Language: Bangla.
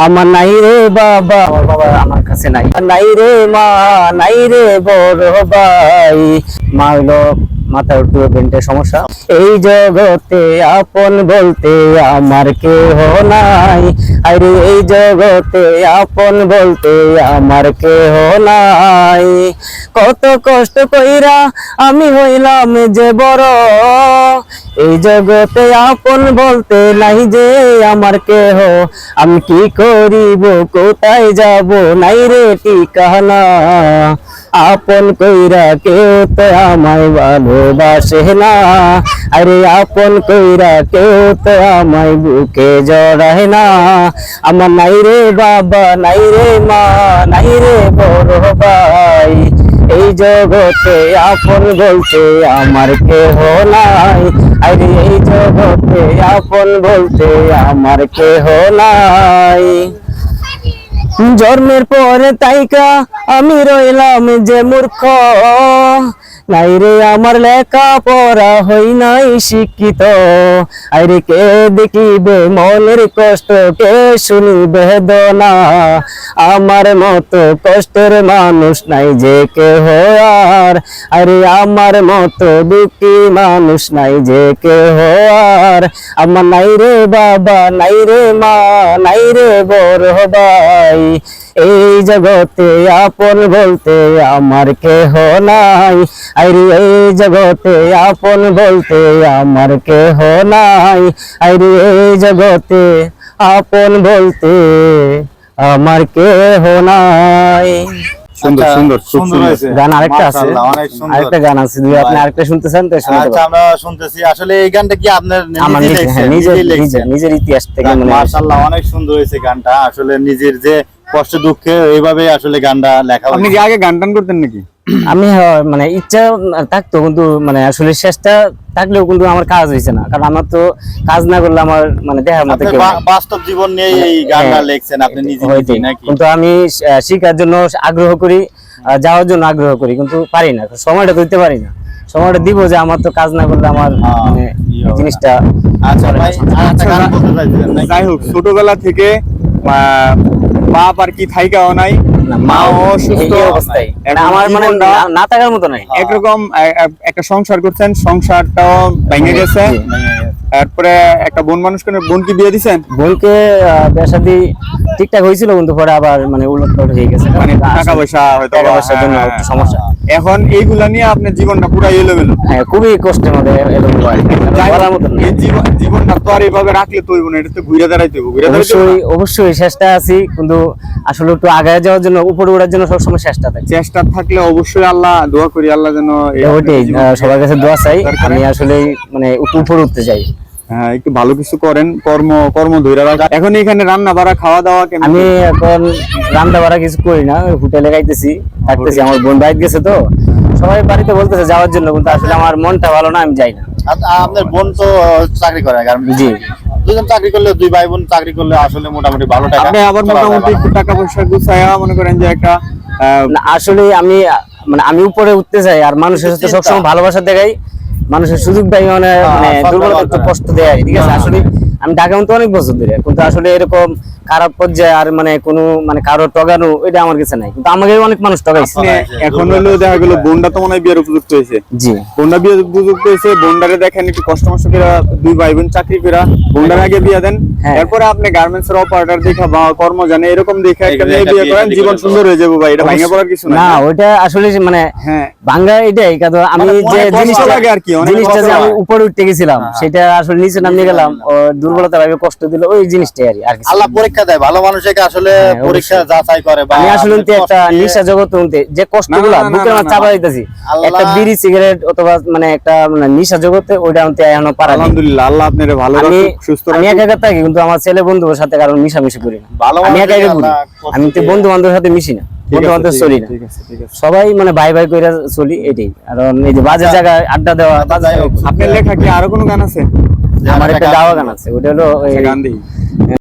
আমার নাই রে বাবা, আমার বাবা আমার কাছে নাই, নাই রে মা, নাই রে বড় ভাই। মা হইলো মাথার একটু পেন্টের সমস্যা। এই জগতে আপন বলতে আমার কেহ নাই, আরে এই জগতে আপন বলতে আমার কেহ নাই। কত কষ্ট কইরা আমি হইলাম যে বড়, এই জগতে আপন বলতে নাই যে আমার কেহ। আমি কি করিব, কোথায় যাব, নাই রে ঠিকানা। আপন কইরা কেউ তো আমায় ভালোবাসে না, আরে আপন কইরা কেউ তো আমায় বুকে জড়ায় না। আমার নাই রে বাবা, নাই রে মা, নাই রে বড় ভাই। এই জগতে আপন বলতে আমার কেহ নাই, আরে এই জগতে আপন বলতে আমার কেহ নাই। জন্মের পরে তাইকা আমি রইলাম যে মূর্খ, নাই রে আমার লেখা পড়া হই নাই শিক্ষিত। আরে কে দেখিবে মনের কষ্ট, কে শুনিবে বেদনা। আমার মতো কষ্টের মানুষ নাই যে কেহ আর, আরে আমার মতো দুঃখী মানুষ নাই যে কেহ আর। আমার নাই রে বাবা, নাই রে মা, নাই রে বড় ভাই। এই জগতে আপন বলতে আমার কেহ নাই, আরে এই জগতে আপন বলতে আমার কেহ নাই, আরে এই জগতে আপন বলতে আমার কেহ নাই। সুন্দর সুন্দর সুন্দর হয়েছে গান আরেকটা আছে, অনেক সুন্দর আরেকটা গান আছে, যদি আপনি আরেকটা শুনতে চান তো শুনতে আচ্ছা পারেন। আমরা শুনতেছি। আসলে এই গানটা কি আপনার আমার নিজেই নিজের, লিখছেন? নিজের ইতিহাস থেকে মনে হয়। মাশাআল্লাহ অনেক সুন্দর হয়েছে গানটা। আসলে নিজের যে কষ্ট দুঃখে এইভাবে আসলে গানটা লেখা। আপনি কি আগে গান টান করতেন নাকি? আমি মানে ইচ্ছা থাকতো, কিন্তু মানে আসলে চেষ্টা থাকলেও কিন্তু আমার কাজ হয়েছে না, কারণ আমার তো কাজ না করলে আমার মানে দেখার মতো কেউ নাই। বাস্তব জীবন নিয়ে এই গানটা লিখছেন আপনি নিজে নিজে নাকি? কিন্তু আমি শিখার জন্য আগ্রহ করি, যাওয়ার জন্য আগ্রহ করি, কিন্তু পারি না, সময়টা দিতে পারি না। সময়টা দিব যে আমার তো কাজ না করলে আমার মানে জিনিসটা। আচ্ছা ভাই, আরেকটা গান বলতে চাইছিলেন নাকি? যাই হোক, ছোটবেলা থেকে বাপ আর কি থাইকাও নাই, মা অসুস্থ অবস্থায় এখন আমার মানে জীবনটা না থাকার মতো নাই। একরকম একটা সংসার করছেন, সংসারটাও ভেঙে গেছে। তারপরে একটা বোন মানুষ করে, বোনকে বিয়ে দিছেন? বোনকে বিয়ে শাদী ঠিকঠাক হয়েছিল, কিন্তু পরে আবার মানে উলট পালট হয়ে গেছে, মানে টাকা পয়সা হয়তো, টাকা পয়সার জন্য একটু সমস্যা। এখন এইগুলা নিয়ে আপনার জীবনটা পুরো এলোমেলো। হ্যাঁ, খুবই কষ্টের মধ্যে এলোমেলো আর কি, বলার মতো না। এই জীবনটা তো আর এইভাবে রাখলে তো হইব না, এটা তো ঘুরে দাঁড়াইতে হবে, ঘুরে দাঁড়াইতে হবে অবশ্যই না? অবশ্যই চেষ্টা আছি, কিন্তু আসলে একটু আগায় যাওয়ার জন্য, উপরে ওঠার জন্য সবসময় চেষ্টা থাকে। চেষ্টা থাকলে অবশ্যই আল্লাহ, দোয়া করি আল্লাহ যেন ওইটাই সবার কাছে দোয়া চাই। আমি আসলে মানে উপরে উঠতে চাই। হ্যাঁ, একটু ভালো কিছু করেন, কর্ম ধরে রাখেন। এখন এখানে রান্না বাড়া খাওয়া দাওয়া কেমন? আমি এখন রান্না বাড়া কিছু করি না, হোটেলে খাইতেছি, থাকতেছি। আমার বোন বাইরে গেছে তো, সবাই বাড়িতে বলতেছে যাওয়ার জন্য, কিন্তু আসলে আমার মনটা ভালো না, আমি যাই না। আপনার বোন তো চাকরি করে, জি, দুজন চাকরি করলে, দুই ভাই বোন চাকরি করলে আসলে মোটামুটি ভালো টাকা। আপনি আবার মোটামুটি একটু টাকা পয়সা গুছায়া মনে করেন যে একটা না, আসলে আমি মানে আমি উপরে উঠতে চাই, আর মানুষের সাথে সবসময় ভালোবাসা দেখাই, মানুষের সুযোগ দেয়, মানে দুর্বলতা একটু কষ্ট দেয়, ঠিক আছে। আসলে আমি ঢাকা মতো অনেক বছর ধরে, কিন্তু আসলে এরকম খারাপ পর্যায়ে আর মানে কোনো মানে কারো টগানো এটা আমার কাছে নাই, কিন্তু আমাকে অনেক মানুষ টগাইছে। এখন হলো দেখা গেল বোনটা তো মনে হয় বিয়ের উপযুক্ত হয়েছে। জি, বোনটা বিয়ের উপযুক্ত হয়েছে, বোনটারে দেখেন একটু কষ্ট মষ্ট করে, দুই ভাই বোন চাকরি করে, বোনটার আগে বিয়ে দেন। হ্যাঁ। এরপরে আপনি গার্মেন্টস এর অপারেটর দেখা বা কর্ম জানে এরকম দেখে একটা মেয়ে বিয়ে করেন, জীবন সুন্দর হয়ে যাবে ভাই, এটা ভাঙে পড়ার কিছু না, না। ওইটা আসলে মানে হ্যাঁ, ভাঙ্গা এটাই, কারণ আমি মানে যে অনেক কষ্ট জিনিসটা লাগে আর কি, অনেক জিনিসটা কষ্ট যে আমি হয়। উপরে উঠতে গেছিলাম, সেটা আসলে নিচে নামিয়ে গেলাম, ও দুর্বলতা ভাবে কষ্ট দিল, ওই জিনিসটাই আর কিছু না। আল্লাহ পরীক্ষা দেয় ভালো মানুষকে, আসলে হ্যাঁ, পরীক্ষা যাচাই করে। বা আমি আসলে আপনার একটা কষ্ট দিয়ে- নিশা জগৎ যে কষ্টগুলো না, না, বুকের না, মাঝে না, চাপা না। দিতেছি, আল্লাহ- একটা বিড়ি সিগারেট অথবা মানে একটা মানে নিশা জগতে, ওইটা আমি এখনো পারা নাই। আলহামদুলিল্লাহ, আল্লাহ আপনারে ভালো আমি রাখুক, সুস্থ আমি রাখুক। একা একা থাকি, কিন্তু আমার ছেলে বন্ধুদের সাথে কারণ মিশামিশি করি না। ভালো আমি একা একা মানুষকে ঘুরি, আল্লাহ কষ্ট আমি তো দিয়ে- বন্ধু বান্ধবের সাথে মিশি না, ঠিক বন্ধু আছে, বান্ধব ঠিক চলি আছে, না। ঠিক আছে, ঠিক আছে। সবাই মানে ভাই ভাই করে চলি, এটাই। কারণ এই যে বাজে জায়গায় আড্ডা দেওয়া, যাই হোক, আপনার লেখা কি আরো কোনো গান আছে? আমার একটা গাওয়া গান আছে, ওটা হলো আচ্ছা, গান দিই।